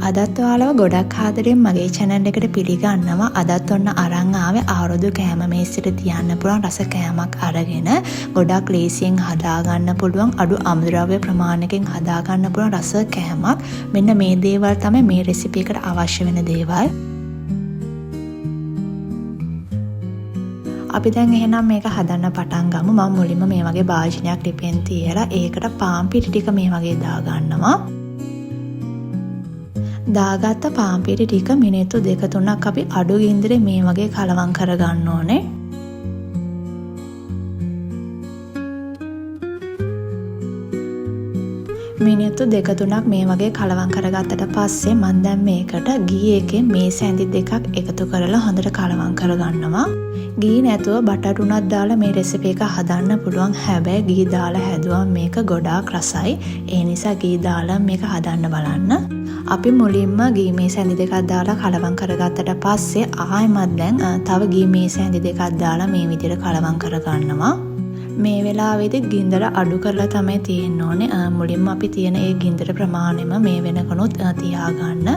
අදත් ඔයාලව ගොඩක් ආදරෙන් මගේ channel එකට පිළිගන්නවා. අදත් ඔන්න අරන් ආවේ ආරුදු කෑම මේසෙට තියන්න පුළුවන් රස කෑමක් අරගෙන ගොඩක් ලේසියෙන් හදා ගන්න පුළුවන් අඩු අමුද්‍රව්‍ය ප්‍රමාණයකින් හදා ගන්න පුළුවන් රස කෑමක්. මෙන්න මේ දේවල් තමයි මේ රෙසිපි එකට අවශ්‍ය වෙන දේවල්. අපි දැන් එහෙනම් මේක හදන්න පටන් ගමු. මම මුලින්ම මේ වගේ භාජනයක් ලිපෙන් තියලා ඒකට පාන් පිටි ටික මේ වගේ දා ගන්නවා. දාගත්ත පාන් පිටි ටික මිනිත්තු 2-3ක් අපි අඩු ගින්දරේ මේ වගේ කලවම් කරගන්න ඕනේ. මිනිත්තු 2-3ක් මේ වගේ කලවම් කරගත්තට පස්සේ මම දැන් මේකට ගී එකේ මේස ඇඳි දෙකක් එකතු කරලා හොඳට කලවම් කරගන්නවා. ගී නැතුව බටර් උනක් දාලා මේ රෙසිපි එක හදන්න පුළුවන්. හැබැයි ගී දාලා හැදුවම මේක ගොඩාක් රසයි. ඒ නිසා ගී දාලා මේක හදන්න බලන්න. අපි මුලින්ම ගී මේස ඇඳි දෙකක් දාලා කලවම් කරගත්තට පස්සේ ආයෙමත් දැන් තව ගී මේස ඇඳි දෙකක් දාලා මේ විදිහට කලවම් කරගන්නවා. මේ වෙලාවේදී ගින්දර අඩු කරලා තමයි තියෙන්න ඕනේ. මුලින්ම අපි තියෙන ඒ ගින්දර ප්‍රමාණයම මේ වෙනකනුත් තියාගන්න.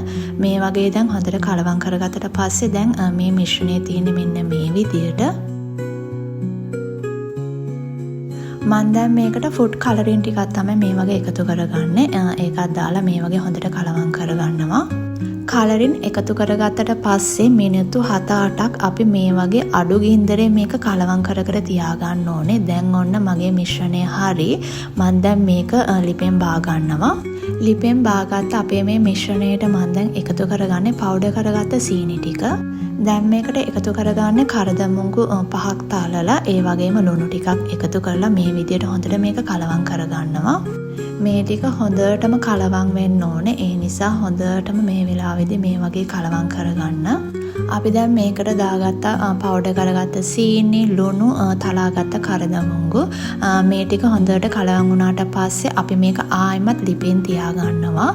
මේ වගේ දැන් හොඳට කලවම් කරගත්තට පස්සේ දැන් මේ මිශ්‍රණය තියෙන්නේ මෙන්න මේ විදිහට. මම දැන් මේකට ෆුඩ් කලරින් ටිකක් තමයි මේ වගේ එකතු කරගන්නේ. ඒකත් දාලා මේ වගේ හොඳට කලවම් කරගන්නවා. කලරින් එකතු කරගත්තට පස්සේ මිනිත්තු 7-8ක් අපි මේ වගේ අඩු ගින්දරේ මේක කලවම් කර කර තියාගන්න ඕනේ. දැන් ඔන්න මගේ මිශ්‍රණය හරි. මම දැන් මේක ලිපෙන් බා ගන්නවා. ලිපෙන් බාගත්ත අපේ මේ මිශ්‍රණයට මම දැන් එකතු කරගන්නේ පවුඩර් කරගත්ත සීනි ටික. දැන් මේකට එකතු කරගන්නේ කරදමුංගු 5ක් තාලලා ඒ වගේම ලුණු ටිකක් එකතු කරලා මේ විදිහට හොඳට මේක කලවම් කරගන්නවා. මේ ටික හොඳටම කලවම් වෙන්න ඕනේ. ඒ නිසා හොඳටම මේ වෙලාවේදී මේ වගේ කලවම් කරගන්න. අපි දැන් මේකට දාගත්ත පවුඩර් කරගත්ත සීනි, ලුණු, තලාගත්ත කරදමුංගු මේ ටික හොඳට කලවම් වුණාට පස්සේ අපි මේක ආයෙමත් ලිපෙන් තියාගන්නවා.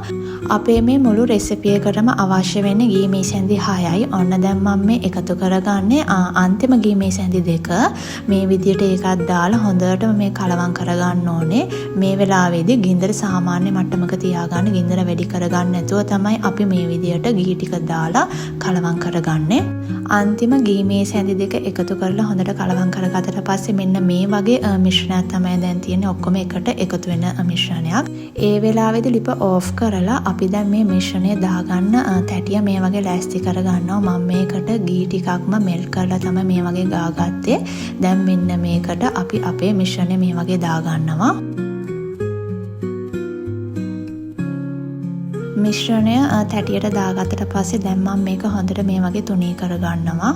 අපේ මේ මුළු රෙසිපි එකටම අවශ්‍ය වෙන්නේ ගී මේස ඇඳි 6යි. ඔන්න දැන් මම මේ එකතු කරගන්නේ අන්තිම ගී මේස ඇඳි 2. මේ විදිහට ඒකත් දාලා හොඳටම මේ කලවම් කරගන්න ඕනේ. මේ වෙලාවේදී ගින්දර සාමාන්‍ය මට්ටමක තියාගන්න. ගින්දර වැඩි කරගන්න නැතුව තමයි අපි මේ විදිහට ගී ටික දාලා කලවම් කරගන්නේ. අන්තිම ගී මේස ඇඳි 2 එකතු කරලා හොඳට කලවම් කරගත්තට පස්සේ මෙන්න මේ වගේ මිශ්‍රණයක් තමයි දැන් තියෙන්නේ. ඔක්කොම එකට එකතු වෙන මිශ්‍රණයක්. ඒ වෙලාවේදී ලිප ඕෆ් කරලා අපි දැන් මේ මිශ්‍රණය දාගන්න තැටිය මේ වගේ ලෑස්ති කරගන්නවා. මම මේකට ගී ටිකක්ම මෙල්ට් කරලා තමයි මේ වගේ ගාගත්තේ. දැන් මෙන්න මේකට අපි අපේ මිශ්‍රණය මේ වගේ දාගන්නවා. මිශ්‍රණය තැටියට දාගත්තට පස්සේ දැන් මම මේක හොඳට මේ වගේ තුනී කරගන්නවා.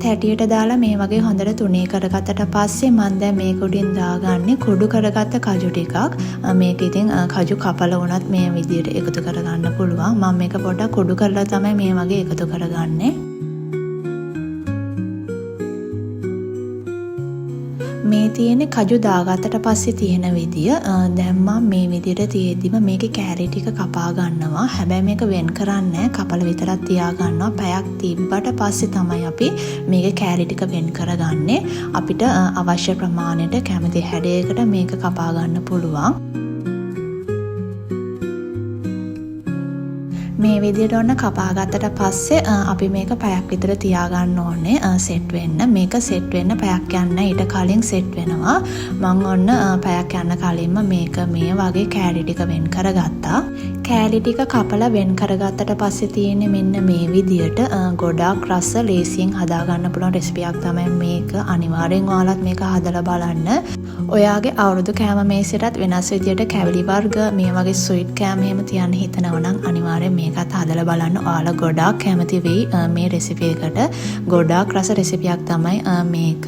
තැටියට දාලා මේ වගේ හොඳට තුනී කරගත්තට පස්සේ මම දැන් මේක උඩින් දාගන්නේ කුඩු කරගත්ත කජු ටිකක්. මේක ඉතින් කජු කපල වුණත් මේ විදිහට එකතු කරගන්න පුළුවන්. මම මේක පොඩ්ඩක් කුඩු කරලා තමයි මේ වගේ එකතු කරගන්නේ. මේ තියෙන්නේ කජු දාගත්තට පස්සේ තියෙන විදිය. දැන් මම මේ විදියට තියෙද්දිම මේකේ කැරි ටික කපා ගන්නවා. හැබැයි මේක වෙන් කරන්නේ කපල විතරක් තියා ගන්නවා. පැයක් තිබ්බට පස්සේ තමයි අපි මේකේ කැරි ටික වෙන් කරගන්නේ. අපිට අවශ්‍ය ප්‍රමාණයට කැමති හැඩයකට මේක කපා ගන්න පුළුවන්. මේ විදිහට ඔන්න කපා ගත්තට පස්සේ අපි මේක පැයක් විතර තියාගන්න ඕනේ සෙට් වෙන්න. මේක සෙට් වෙන්න පැයක් යන්න ඊට කලින් සෙට් වෙනවා. මම ඔන්න පැයක් යන්න කලින්ම මේක මේ වගේ කෑලි ටික වෙන් කරගත්තා. කෑලි ටික කපලා වෙන් කරගත්තට පස්සේ තියෙන්නේ මෙන්න මේ විදිහට ගොඩාක් රස ලේසියෙන් හදා ගන්න පුළුවන් රෙසිපියක් තමයි මේක. අනිවාර්යෙන් ඔයාලත් මේක හදලා බලන්න. ඔයාගේ අවුරුදු කෑම මේසෙටත් වෙනස් විදියට කැවිලි වර්ග මේ වගේ ස්වීට් කෑම එහෙම තියන්න හිතනවා නම් අනිවාර්යෙන් මේකත් හදලා බලන්න. ඔයාලා ගොඩාක් කැමති වෙයි මේ රෙසිපි එකට. ගොඩාක් රස රෙසිපියක් තමයි මේක.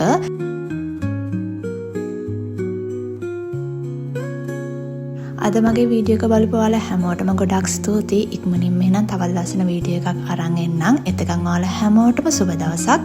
අද මගේ වීඩියෝ එක බලපු ඔයාලා හැමෝටම ගොඩාක් ස්තුතියි. ඉක්මනින්ම එහෙනම් තවත් ලස්සන වීඩියෝ එකක් අරන් එන්නම්. එතකන් ඔයාලා හැමෝටම සුබ දවසක්.